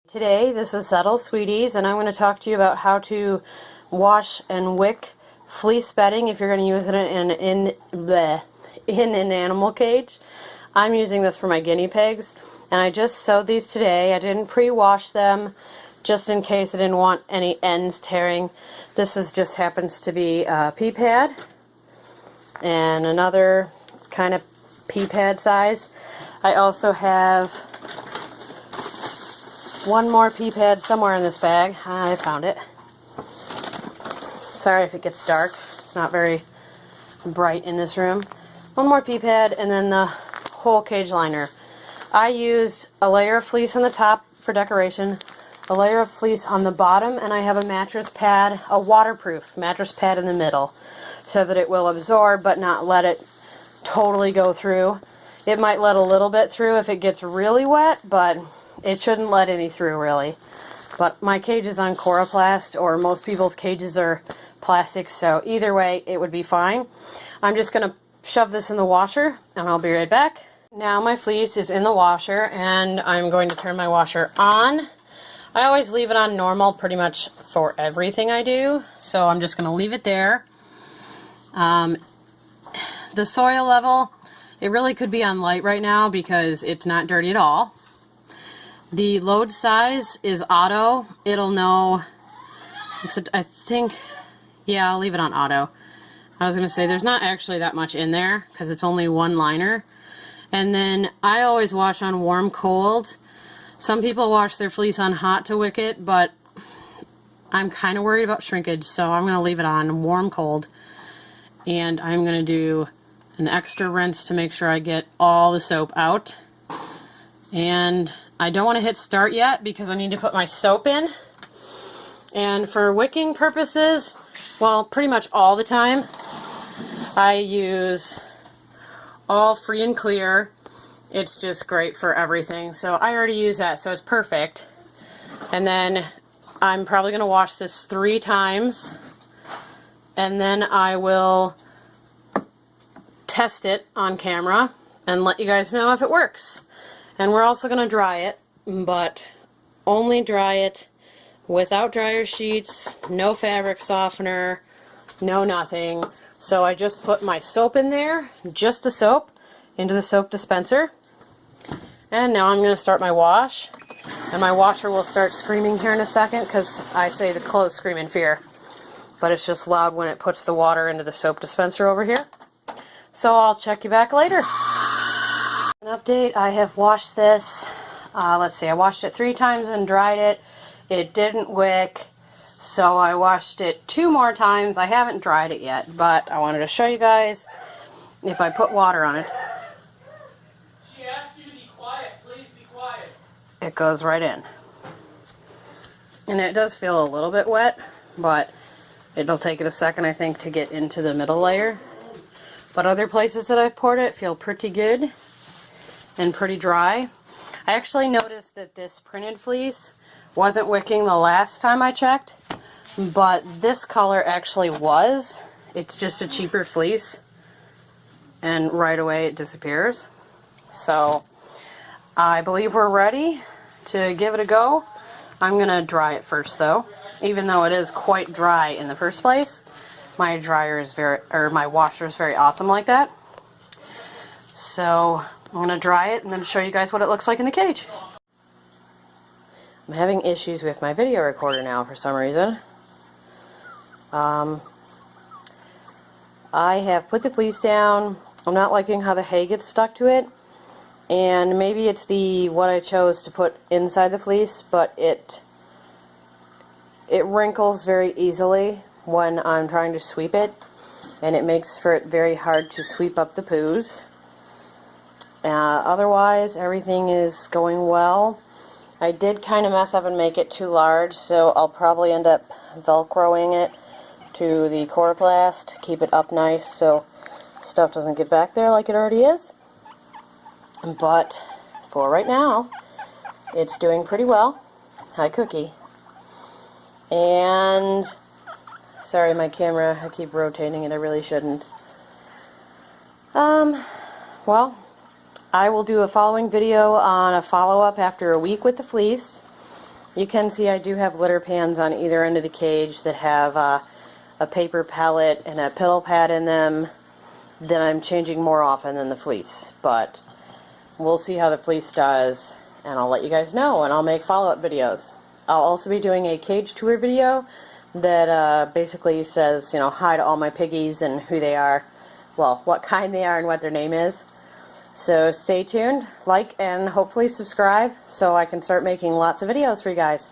Today, this is Settle Sweeties, and I'm going to talk to you about how to wash and wick fleece bedding if you're going to use it in an animal cage. I'm using this for my guinea pigs, and I just sewed these today. I didn't pre-wash them just in case I didn't want any ends tearing. This just happens to be a pea pad and another kind of pea pad size. I also have one more pea pad somewhere in this bag. I found it. Sorry if it gets dark. It's not very bright in this room. One more pea pad and then the whole cage liner. I used a layer of fleece on the top for decoration, a layer of fleece on the bottom, and I have a mattress pad, a waterproof mattress pad in the middle, so that it will absorb but not let it totally go through. It might let a little bit through if it gets really wet, but it shouldn't let any through, really. But my cage is on Coroplast, or most people's cages are plastic, so either way, it would be fine. I'm just going to shove this in the washer, and I'll be right back. Now my fleece is in the washer, and I'm going to turn my washer on. I always leave it on normal pretty much for everything I do, so I'm just going to leave it there. The soil level, it really could be on light right now because it's not dirty at all. The load size is auto. It'll know, except I think, yeah, I'll leave it on auto. I was going to say there's not actually that much in there because it's only one liner. And then I always wash on warm cold. Some people wash their fleece on hot to wick it, but I'm kind of worried about shrinkage, so I'm going to leave it on warm cold. And I'm going to do an extra rinse to make sure I get all the soap out. And I don't want to hit start yet because I need to put my soap in. And for wicking purposes, well, pretty much all the time, I use all free and clear. It's just great for everything. So I already use that, so it's perfect. And then I'm probably going to wash this 3 times. And then I will test it on camera and let you guys know if it works. And we're also going to dry it, but only dry it without dryer sheets, no fabric softener, no nothing. So I just put my soap in there, just the soap, into the soap dispenser. And now I'm going to start my wash. And my washer will start screaming here in a second because I say the clothes scream in fear. But it's just loud when it puts the water into the soap dispenser over here. So I'll check you back later. An update, I have washed this, let's see, I washed it 3 times and dried it. It didn't wick, so I washed it 2 more times. I haven't dried it yet, but I wanted to show you guys if I put water on it. She asked you to be quiet, please be quiet. It goes right in. And it does feel a little bit wet, but it'll take it a second, I think, to get into the middle layer. But other places that I've poured it feel pretty good and pretty dry. I actually noticed that this printed fleece wasn't wicking the last time I checked, but this color actually was. It's just a cheaper fleece, and right away it disappears. So I believe we're ready to give it a go. I'm gonna dry it first though, even though it is quite dry in the first place. My dryer is my washer is very awesome like that. So I'm going to dry it and then show you guys what it looks like in the cage. I'm having issues with my video recorder now for some reason. I have put the fleece down. I'm not liking how the hay gets stuck to it. And maybe it's what I chose to put inside the fleece, but it wrinkles very easily when I'm trying to sweep it. And it makes for it very hard to sweep up the poos. Otherwise, everything is going well. I did kind of mess up and make it too large, so I'll probably end up velcroing it to the Coroplast to keep it up nice so stuff doesn't get back there like it already is. But for right now, it's doing pretty well. Hi, Cookie. And sorry, my camera, I keep rotating it, I really shouldn't. Well, I will do a following video on a follow-up after a week with the fleece. You can see I do have litter pans on either end of the cage that have a paper pallet and a pillow pad in them that I'm changing more often than the fleece. But we'll see how the fleece does, and I'll let you guys know, and I'll make follow-up videos. I'll also be doing a cage tour video that basically says, you know, hi to all my piggies and who they are, well, what kind they are and what their name is. So stay tuned, like, and hopefully subscribe so I can start making lots of videos for you guys.